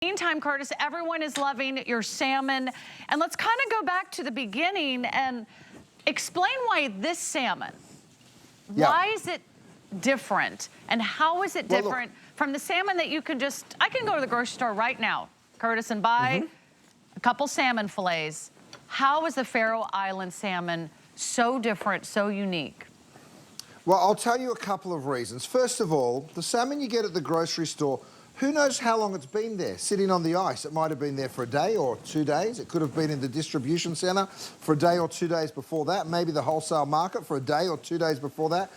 Meantime, Curtis, everyone is loving your salmon. And let's kind of go back to the beginning and explain why this salmon, why is it different? And how is it different from the salmon that you can just, I can go to the grocery store right now, Curtis, and buy a couple salmon fillets. How is the Faroe Island salmon so different, so unique? Well, I'll tell you a couple of reasons. First of all, the salmon you get at the grocery store, who knows how long it's been there, sitting on the ice. It might have been there for a day or 2 days. It could have been in the distribution centre for a day or 2 days before that, maybe the wholesale market for a day or 2 days before that.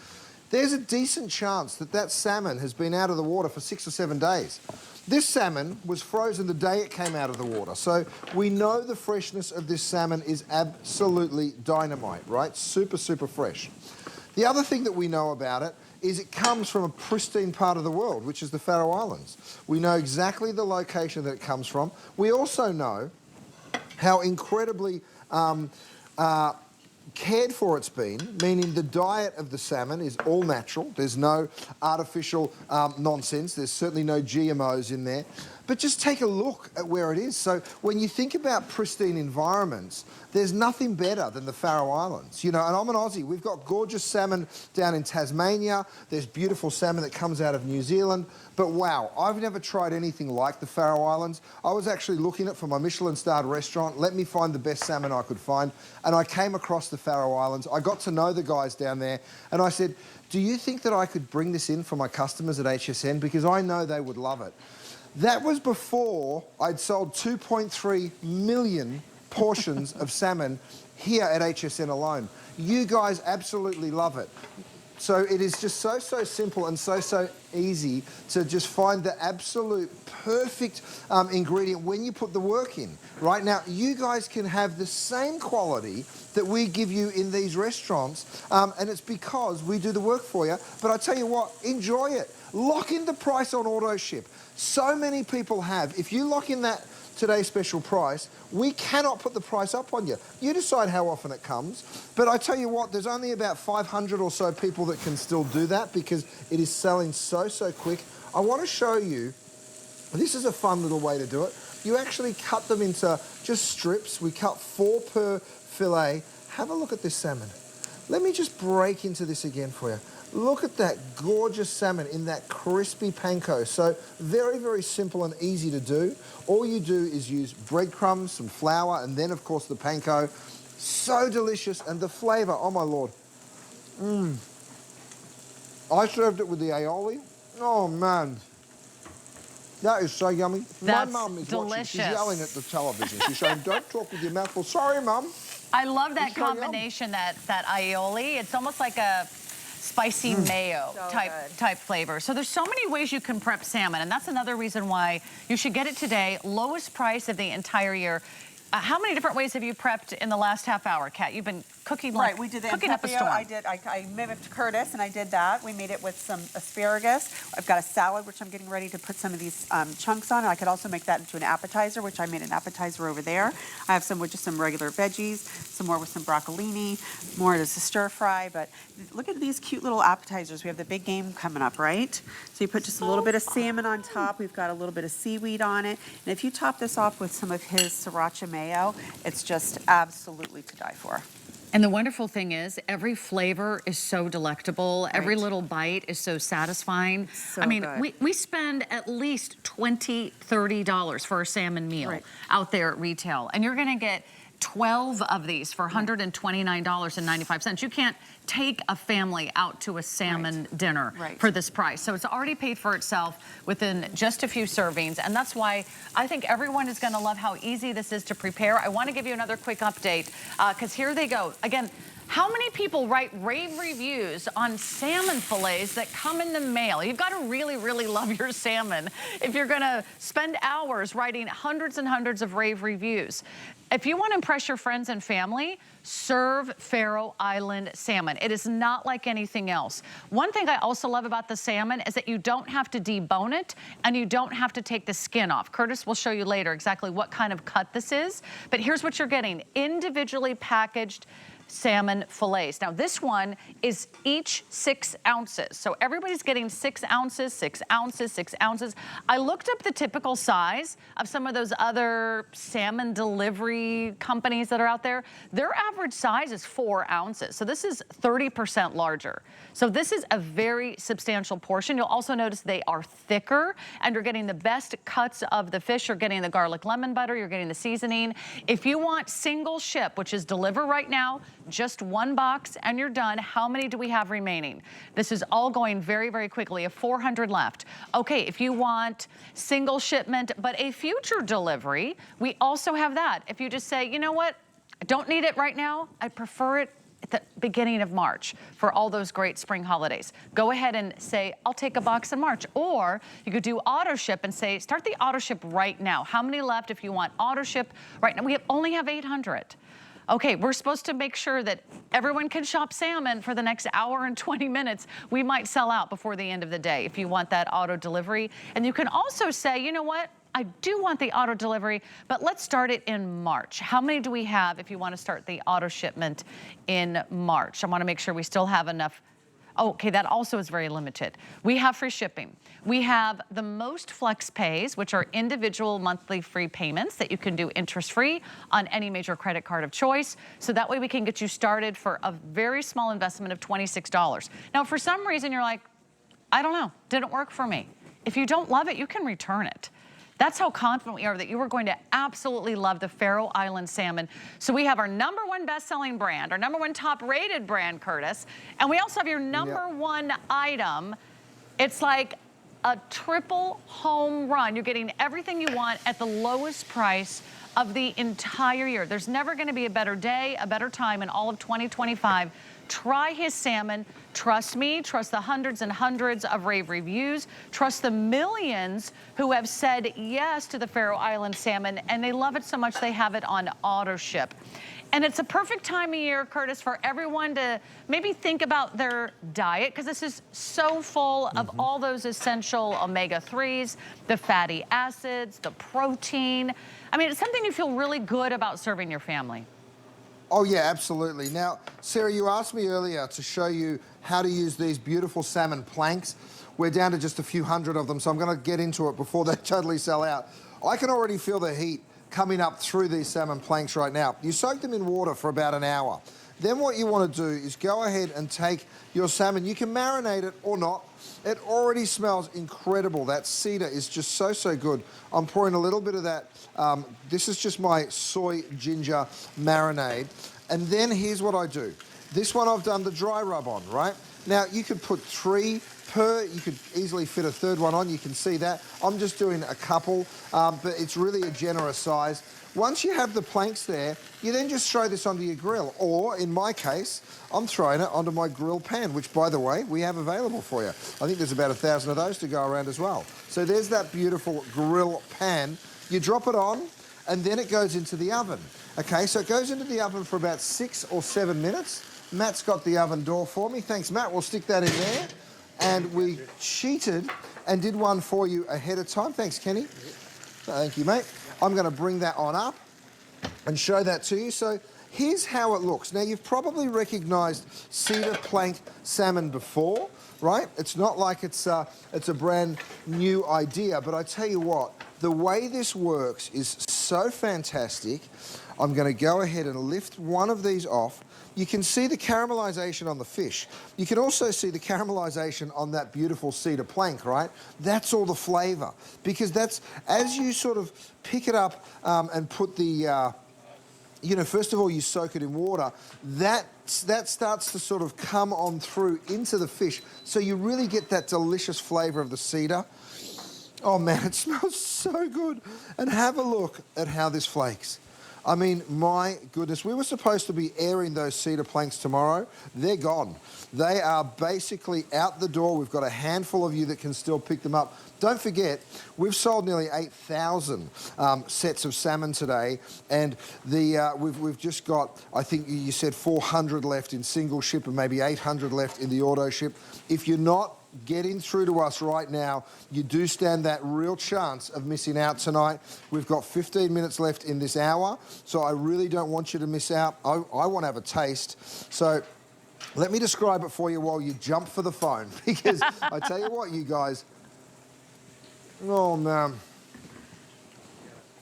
There's a decent chance that that salmon has been out of the water for 6 or 7 days. This salmon was frozen the day it came out of the water. So we know the freshness of this salmon is absolutely dynamite, right? Super, super fresh. The other thing that we know about it is it comes from a pristine part of the world, which is the Faroe Islands. We know exactly the location that it comes from. We also know how incredibly cared for it's been, meaning the diet of the salmon is all natural. There's no artificial nonsense. There's certainly no GMOs in there. But just take a look at where it is. So when you think about pristine environments, there's nothing better than the Faroe Islands. You know, and I'm an Aussie. We've got gorgeous salmon down in Tasmania. There's beautiful salmon that comes out of New Zealand. But wow, I've never tried anything like the Faroe Islands. I was actually looking at for my Michelin-starred restaurant. Let me find the best salmon I could find. And I came across the Faroe Islands. I got to know the guys down there. And I said, do you think that I could bring this in for my customers at HSN? Because I know they would love it. That was before I'd sold 2.3 million portions of salmon here at HSN alone. You guys absolutely love it. So it is just so simple and so easy to just find the absolute perfect ingredient when you put the work in. Right now, you guys can have the same quality that we give you in these restaurants, and it's because we do the work for you. But I tell you what, enjoy it. Lock in the price on auto ship. So many people have. If you lock in that today's special price, we cannot put the price up on you. You decide how often it comes. But I tell you what, there's only about 500 or so people that can still do that because it is selling so quick. I want to show you, this is a fun little way to do it. You actually cut them into just strips. We cut 4 per fillet. Have a look at this salmon. Let me just break into this again for you. Look at that gorgeous salmon in that crispy panko. So very simple and easy to do. All you do is use breadcrumbs, some flour, and then of course the panko. So delicious, and the flavour, oh my Lord. I served it with the aioli. Oh man. That is so yummy. That's my mum is delicious. watching. She's yelling at the television. She's saying, don't talk with your mouth full. Sorry, Mum. I love that combination, that aioli. It's almost like a spicy mayo type flavor. So there's so many ways you can prep salmon, and that's another reason why you should get it today. Lowest price of the entire year. How many different ways have you prepped in the last half hour, Kat? You've been cooking like we did the cooking up a storm. I mimicked Curtis, and I did that. We made it with some asparagus. I've got a salad, which I'm getting ready to put some of these chunks on. And I could also make that into an appetizer, which I made an appetizer over there. I have some with just some regular veggies, some more with some broccolini, more as a stir fry. But look at these cute little appetizers. We have the big game coming up, right? So you put just a little bit of salmon on top. We've got a little bit of seaweed on it. And if you top this off with some of his sriracha mayo, it's just absolutely to die for. And the wonderful thing is, every flavor is so delectable. Right. Every little bite is so satisfying. So I mean, good. we spend at least $20, $30 for a salmon meal out there at retail. And you're gonna get 12 of these for $129.95. You can't take a family out to a salmon dinner for this price. So it's already paid for itself within just a few servings. And that's why I think everyone is gonna love how easy this is to prepare. I wanna give you another quick update because here they go. Again, how many people write rave reviews on salmon fillets that come in the mail? You've got to really love your salmon if you're gonna spend hours writing hundreds and hundreds of rave reviews. If you want to impress your friends and family, serve Faroe Island salmon. It is not like anything else. One thing I also love about the salmon is that you don't have to debone it and you don't have to take the skin off. Curtis will show you later exactly what kind of cut this is, but here's what you're getting. Individually packaged salmon fillets. Now this one is each 6 ounces. So everybody's getting 6 ounces, 6 ounces, 6 ounces. I looked up the typical size of some of those other salmon delivery companies that are out there. Their average size is 4 ounces. So this is 30% larger. So this is a very substantial portion. You'll also notice they are thicker and you're getting the best cuts of the fish. You're getting the garlic lemon butter, you're getting the seasoning. If you want single ship, which is deliver right now, just 1 box and you're done. How many do we have remaining? This is all going very, very quickly. We have 400 left. Okay, if you want single shipment, but a future delivery, we also have that. If you just say, you know what, I don't need it right now, I prefer it at the beginning of March for all those great spring holidays. Go ahead and say, I'll take a box in March. Or you could do auto ship and say, start the auto ship right now. How many left if you want auto ship right now? We only have 800. Okay, we're supposed to make sure that everyone can shop salmon for the next hour and 20 minutes. We might sell out before the end of the day if you want that auto delivery. And you can also say, you know what? I do want the auto delivery, but let's start it in March. How many do we have if you want to start the auto shipment in March? I want to make sure we still have enough. Oh, okay, that also is very limited. We have free shipping. We have the most flex pays, which are individual monthly free payments that you can do interest-free on any major credit card of choice. So that way we can get you started for a very small investment of $26. Now, for some reason, you're like, I don't know, didn't work for me. If you don't love it, you can return it. That's how confident we are that you are going to absolutely love the Faroe Island salmon. So we have our #1 best-selling brand, our #1 top-rated brand, Curtis, and we also have your #1 item. It's like a triple home run. You're getting everything you want at the lowest price of the entire year. There's never going to be a better day, a better time in all of 2025. Try his salmon. Trust me, trust the hundreds and hundreds of rave reviews, trust the millions who have said yes to the Faroe Island salmon, and they love it so much they have it on auto ship. And it's a perfect time of year, Curtis, for everyone to maybe think about their diet, because this is so full of all those essential omega-3s, the fatty acids, the protein. I mean, it's something you feel really good about serving your family. Oh yeah, absolutely. Now, Sarah, you asked me earlier to show you how to use these beautiful salmon planks. We're down to just a few hundred of them, so I'm gonna get into it before they totally sell out. I can already feel the heat coming up through these salmon planks right now. You soak them in water for about an hour. Then what you want to do is go ahead and take your salmon. You can marinate it or not. It already smells incredible. That cedar is just so, so good. I'm pouring a little bit of that. This is just my soy ginger marinade. And then here's what I do. This one I've done the dry rub on, right? Now, you could put 3 per, you could easily fit a 3rd one on, you can see that. I'm just doing a couple, but it's really a generous size. Once you have the planks there, you then just throw this onto your grill, or in my case, I'm throwing it onto my grill pan, which, by the way, we have available for you. I think there's about 1,000 of those to go around as well. So there's that beautiful grill pan. You drop it on, and then it goes into the oven. Okay, so it goes into the oven for about 6 or 7 minutes. Matt's got the oven door for me. Thanks, Matt. We'll stick that in there. And we cheated and did one for you ahead of time. Thanks, Kenny. Thank you, mate. I'm going to bring that on up and show that to you. So here's how it looks. Now, you've probably recognised cedar plank salmon before, right? It's not like it's a brand new idea, but I tell you what, the way this works is so fantastic. I'm going to go ahead and lift one of these off. You can see the caramelization on the fish. You can also see the caramelization on that beautiful cedar plank, right? That's all the flavor. Because that's, as you sort of pick it up and put the, you know, first of all, you soak it in water, that starts to sort of come on through into the fish. So you really get that delicious flavor of the cedar. Oh man, it smells so good. And have a look at how this flakes. I mean, my goodness, we were supposed to be airing those cedar planks tomorrow. They're gone. They are basically out the door. We've got a handful of you that can still pick them up. Don't forget, we've sold nearly 8,000 sets of salmon today, and we've just got, I think you said 400 left in single ship and maybe 800 left in the auto ship. If you're not getting through to us right now, you do stand that real chance of missing out tonight. We've got 15 minutes left in this hour, so I really don't want you to miss out. I want to have a taste. So let me describe it for you while you jump for the phone, because I tell you what, you guys, oh man,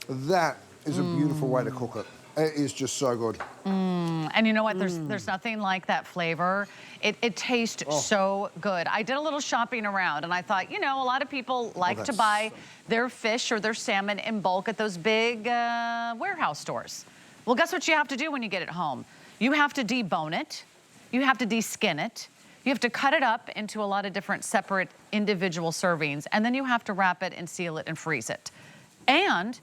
that is a beautiful way to cook it. It is just so good. And you know what? There's nothing like that flavor. It tastes so good. I did a little shopping around and I thought, you know, a lot of people like to buy their fish or their salmon in bulk at those big warehouse stores. Well, guess what you have to do when you get it home? You have to debone it. You have to de-skin it. You have to cut it up into a lot of different separate individual servings, and then you have to wrap it and seal it and freeze it. And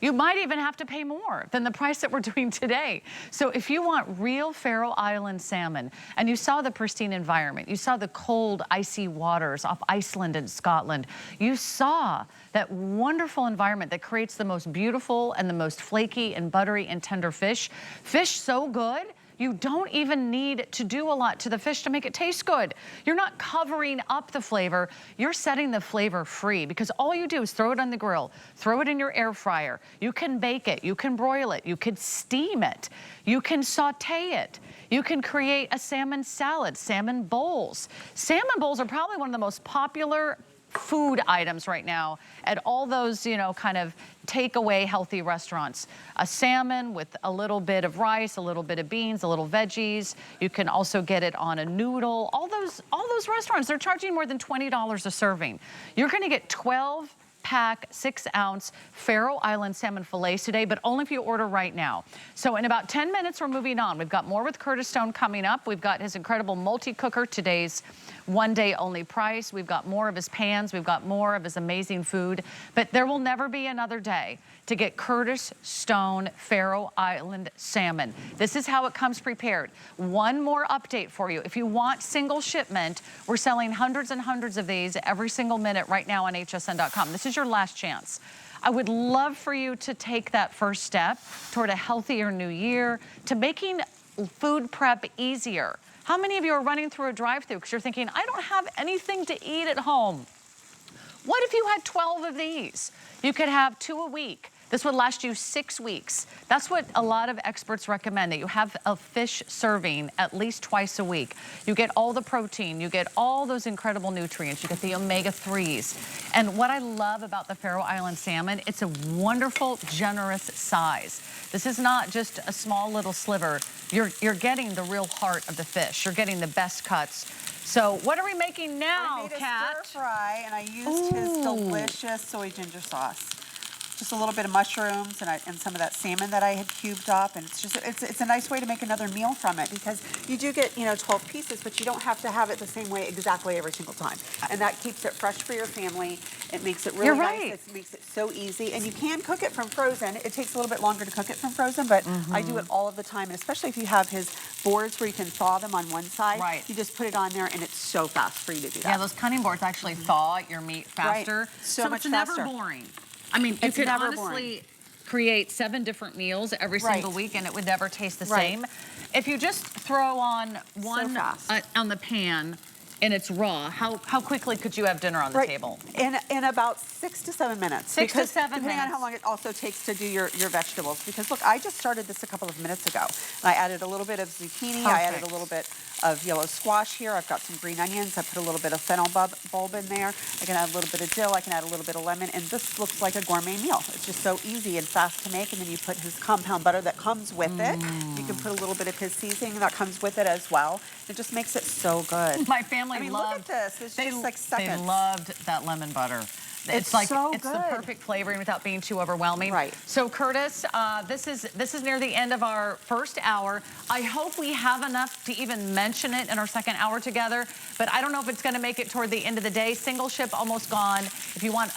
you might even have to pay more than the price that we're doing today. So if you want real Faroe Island salmon, and you saw the pristine environment, you saw the cold, icy waters off Iceland and Scotland, you saw that wonderful environment that creates the most beautiful and the most flaky and buttery and tender fish. Fish so good, you don't even need to do a lot to the fish to make it taste good. You're not covering up the flavor, you're setting the flavor free, because all you do is throw it on the grill, throw it in your air fryer. You can bake it, you can broil it, you can steam it, you can saute it. You can create a salmon salad, salmon bowls. Salmon bowls are probably one of the most popular food items right now at all those, you know, kind of takeaway healthy restaurants. A salmon with a little bit of rice, a little bit of beans, a little veggies. You can also get it on a noodle. All those restaurants, they're charging more than $20 a serving. You're gonna get 12-pack 6-ounce Faroe Island salmon fillets today, but only if you order right now. So in about 10 minutes, we're moving on. We've got more with Curtis Stone coming up. We've got his incredible multi-cooker, today's one-day only price. We've got more of his pans. We've got more of his amazing food. But there will never be another day to get Curtis Stone Faroe Island salmon. This is how it comes prepared. One more update for you. If you want single shipment, we're selling hundreds and hundreds of these every single minute right now on hsn.com. This is your last chance. I would love for you to take that first step toward a healthier new year, to making food prep easier. How many of you are running through a drive-thru because you're thinking, I don't have anything to eat at home? What if you had 12 of these? You could have 2 a week. This would last you 6 weeks. That's what a lot of experts recommend, that you have a fish serving at least twice a week. You get all the protein, you get all those incredible nutrients, you get the omega-3s. And what I love about the Faroe Island salmon, it's a wonderful, generous size. This is not just a small little sliver. You're getting the real heart of the fish. You're getting the best cuts. So what are we making now, Kat? I made a stir fry, and I used his delicious soy ginger sauce. Just a little bit of mushrooms and some of that salmon that I had cubed up, and it's a nice way to make another meal from it, because you do get 12 pieces, but you don't have to have it the same way exactly every single time, and that keeps it fresh for your family. It makes it really nice. It makes it so easy, and you can cook it from frozen. It takes a little bit longer to cook it from frozen, but I do it all of the time, and especially if you have his boards where you can thaw them on one side. Right. You just put it on there, and it's so fast for you to do that. Yeah, those cutting boards actually thaw your meat faster. Right. So much it's faster. never boring. I mean, you could honestly create 7 different meals every single week, and it would never taste the same. If you just throw on one on the pan and it's raw, how quickly could you have dinner on the table? In about 6 to 7 minutes. 6 to 7 minutes. Depending on how long it also takes to do your vegetables. Because look, I just started this a couple of minutes ago. And I added a little bit of zucchini. I added a little bit of yellow squash here. I've got some green onions. I put a little bit of fennel bulb in there. I can add a little bit of dill. I can add a little bit of lemon. And this looks like a gourmet meal. It's just so easy and fast to make. And then you put his compound butter that comes with it. You can put a little bit of his seasoning that comes with it as well. It just makes it so good. My family look loved at this. It's just like seconds. They loved that lemon butter. It's like so it's good. the perfect flavoring without being too overwhelming. Right. So Curtis, this is near the end of our first hour. I hope we have enough to even mention it in our second hour together, but I don't know if it's going to make it toward the end of the day. Single ship almost gone. If you want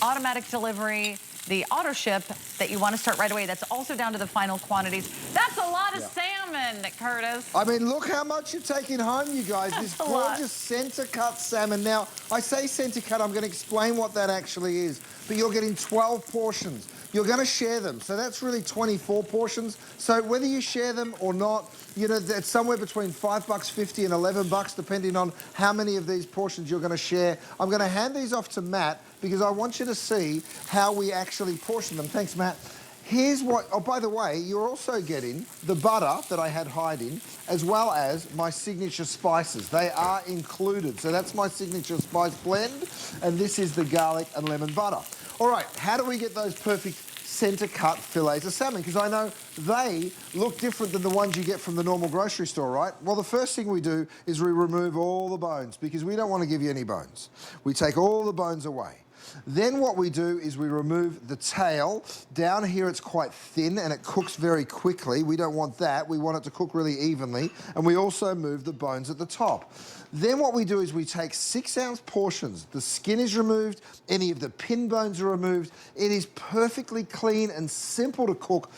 automatic delivery, the auto ship that you want to start right away, that's also down to the final quantities. That's a lot of salmon, Curtis. I mean, look how much you're taking home, you guys. This gorgeous center cut salmon. Now, I say center cut, I'm going to explain what that actually is. But you're getting 12 portions. you're going to share them. So that's really 24 portions. So whether you share them or not, you know, it's somewhere between $5.50 and $11, depending on how many of these portions you're going to share. I'm going to hand these off to Matt because I want you to see how we actually portion them. Thanks, Matt. Here's what, oh, by the way, you're also getting the butter that I had hiding, as well as my signature spices. They are included. So that's my signature spice blend, and this is the garlic and lemon butter. All right, how do we get those perfect center-cut fillets of salmon? Because I know they look different than the ones you get from the normal grocery store, right? Well, the first thing we do is we remove all the bones because we don't want to give you any bones. We take all the bones away. Then what we do is we remove the tail. Down here it's quite thin and it cooks very quickly. We don't want that. We want it to cook really evenly. And we also move the bones at the top. Then what we do is we take 6-ounce portions. The skin is removed, any of the pin bones are removed. It is perfectly clean and simple to cook.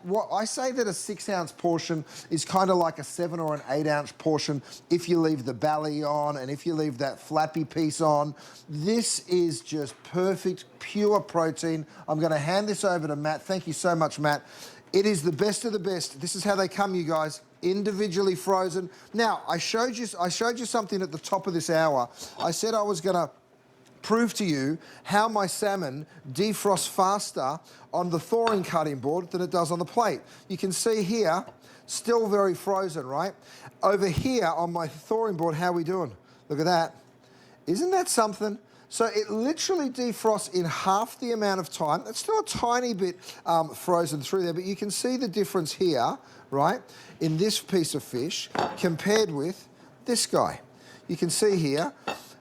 What I say that a 6-ounce portion is kind of like a 7 or an 8-ounce portion if you leave the belly on and if you leave that flappy piece on. This is just perfect, pure protein. I'm going to hand this over to Matt. Thank you so much, Matt. It is the best of the best. This is how they come, you guys. Individually frozen. Now, I showed you something at the top of this hour. I said I was going to prove to you how my salmon defrosts faster on the thawing cutting board than it does on the plate. You can see here, still very frozen, right? Over here on my thawing board, how are we doing? Look at that. Isn't that something? So it literally defrosts in half the amount of time. It's still a tiny bit frozen through there, but you can see the difference here, right, in this piece of fish compared with this guy. You can see here,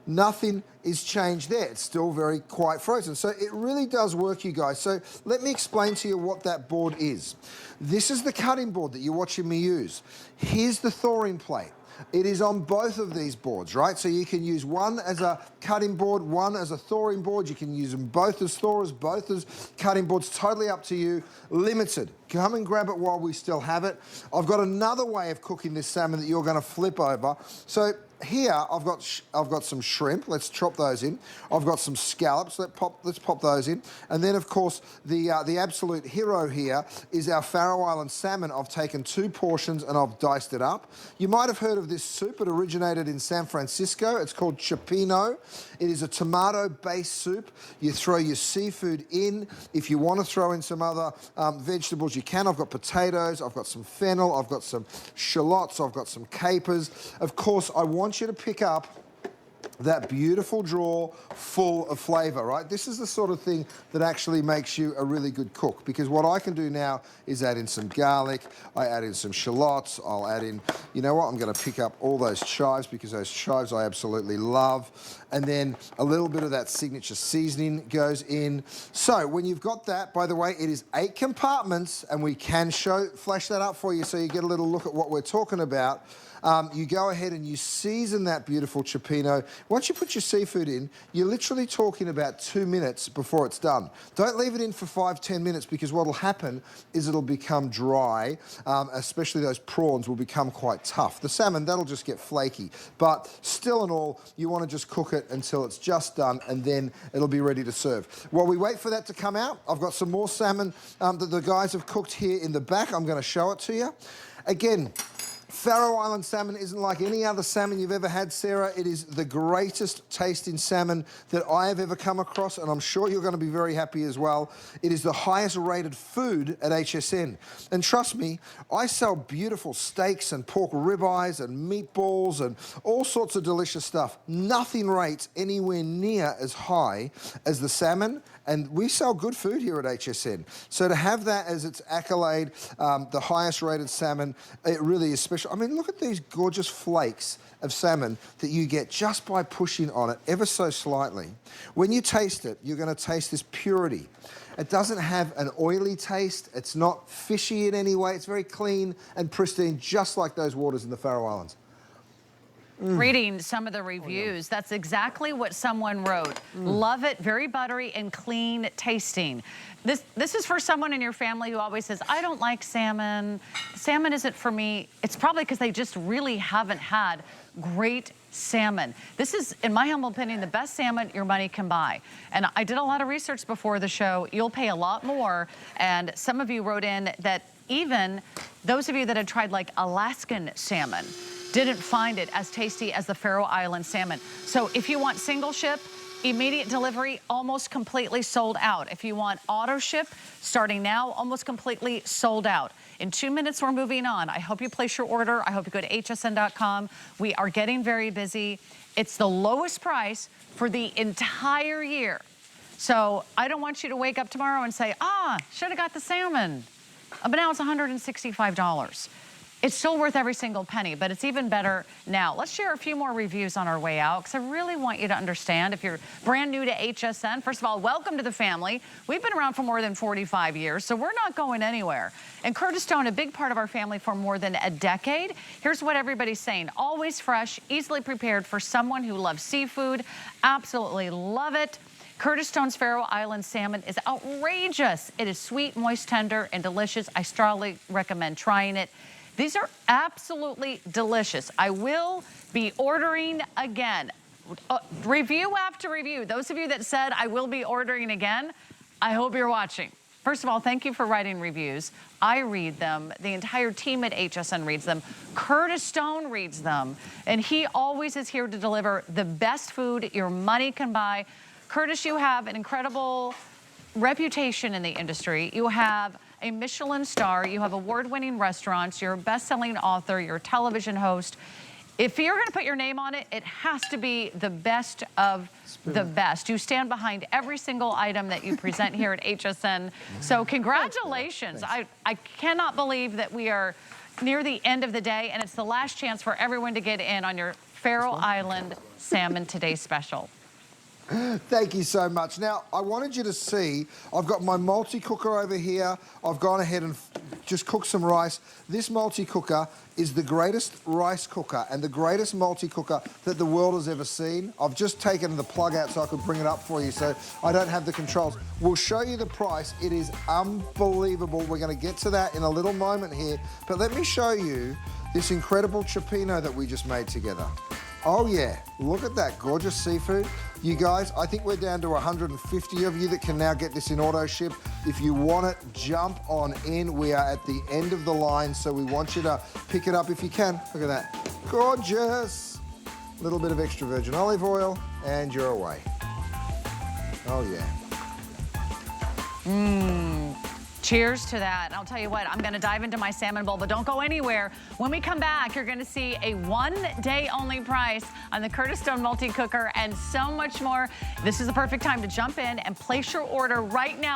nothing is changed there. It's still very quite frozen. So it really does work, you guys. So let me explain to you what that board is. This is the cutting board that you're watching me use. Here's the thawing plate. It is on both of these boards, right? So you can use one as a cutting board, one as a thawing board. You can use them both as thawers, both as cutting boards. Totally up to you. Limited. Come and grab it while we still have it. I've got another way of cooking this salmon that you're going to flip over. So here I've got some shrimp. Let's chop those in. I've got some scallops. Let's pop those in. And then of course the absolute hero here is our Faroe Island salmon. I've taken 2 portions and I've diced it up. You might have heard of this soup. It originated in San Francisco. It's called cioppino. It is a tomato-based soup. You throw your seafood in. If you want to throw in some other vegetables, you can. I've got potatoes. I've got some fennel. I've got some shallots. I've got some capers. Of course, I want you to pick up that beautiful drawer full of flavor, right? This is the sort of thing that actually makes you a really good cook, because what I can do now is add in some garlic, I add in some shallots, I'll add in, you know what, I'm going to pick up all those chives because those chives I absolutely love, and then a little bit of that signature seasoning goes in. So when you've got that, by the way, it is 8 compartments, and we can flash that up for you so you get a little look at what we're talking about. You go ahead and you season that beautiful cioppino. Once you put your seafood in, you're literally talking about 2 minutes before it's done. Don't leave it in for 5-10 minutes, because what will happen is it'll become dry, especially those prawns will become quite tough. The salmon, that'll just get flaky. But still and all, you want to just cook it until it's just done, and then it'll be ready to serve. While we wait for that to come out, I've got some more salmon that the guys have cooked here in the back. I'm going to show it to you. Again, Faroe Island salmon isn't like any other salmon you've ever had, Sarah. It is the greatest tasting salmon that I have ever come across, and I'm sure you're going to be very happy as well. It is the highest rated food at HSN. And trust me, I sell beautiful steaks and pork ribeyes and meatballs and all sorts of delicious stuff. Nothing rates anywhere near as high as the salmon, and we sell good food here at HSN. So to have that as its accolade, the highest rated salmon, it really is special. I mean, look at these gorgeous flakes of salmon that you get just by pushing on it ever so slightly. When you taste it, you're going to taste this purity. It doesn't have an oily taste. It's not fishy in any way. It's very clean and pristine, just like those waters in the Faroe Islands. Reading some of the reviews, that's exactly what someone wrote. Love it, very buttery and clean tasting. This is for someone in your family who always says, I don't like salmon. Salmon isn't for me. It's probably because they just really haven't had great salmon. This is, in my humble opinion, the best salmon your money can buy. And I did a lot of research before the show. You'll pay a lot more. And some of you wrote in that even those of you that had tried like Alaskan salmon didn't find it as tasty as the Faroe Island salmon. So if you want single ship, immediate delivery, almost completely sold out. If you want auto ship, starting now, almost completely sold out. In 2 minutes, we're moving on. I hope you place your order. I hope you go to hsn.com. We are getting very busy. It's the lowest price for the entire year. So I don't want you to wake up tomorrow and say, should have got the salmon. But now it's $165. It's still worth every single penny, but it's even better now. Let's share a few more reviews on our way out, because I really want you to understand, if you're brand new to HSN, first of all, welcome to the family. We've been around for more than 45 years, so we're not going anywhere. And Curtis Stone, a big part of our family for more than a decade. Here's what everybody's saying. Always fresh, easily prepared for someone who loves seafood. Absolutely love it. Curtis Stone's Faroe Island salmon is outrageous. It is sweet, moist, tender, and delicious. I strongly recommend trying it. These are absolutely delicious. I will be ordering again. Review after review. Those of you that said I will be ordering again, I hope you're watching. First of all, thank you for writing reviews. I read them. The entire team at HSN reads them. Curtis Stone reads them. And he always is here to deliver the best food your money can buy. Curtis, you have an incredible reputation in the industry. You have a Michelin star, you have award-winning restaurants, you're a best-selling author, you're a television host. If you're gonna put your name on it, it has to be the best of the best. You stand behind every single item that you present here at HSN. So congratulations. I cannot believe that we are near the end of the day, and it's the last chance for everyone to get in on your Faroe Island Salmon Today special. Thank you so much. Now, I wanted you to see, I've got my multi-cooker over here. I've gone ahead and just cooked some rice. This multi-cooker is the greatest rice cooker and the greatest multi-cooker that the world has ever seen. I've just taken the plug out so I could bring it up for you, so I don't have the controls. We'll show you the price. It is unbelievable. We're going to get to that in a little moment here, but let me show you this incredible cioppino that we just made together. Oh yeah, look at that gorgeous seafood. You guys, I think we're down to 150 of you that can now get this in auto ship. If you want it, jump on in. We are at the end of the line, so we want you to pick it up if you can. Look at that, gorgeous. A little bit of extra virgin olive oil, and you're away. Oh yeah. Cheers to that. And I'll tell you what, I'm gonna dive into my salmon bowl, but don't go anywhere. When we come back, you're gonna see a one-day only price on the Curtis Stone multi-cooker and so much more. This is the perfect time to jump in and place your order right now.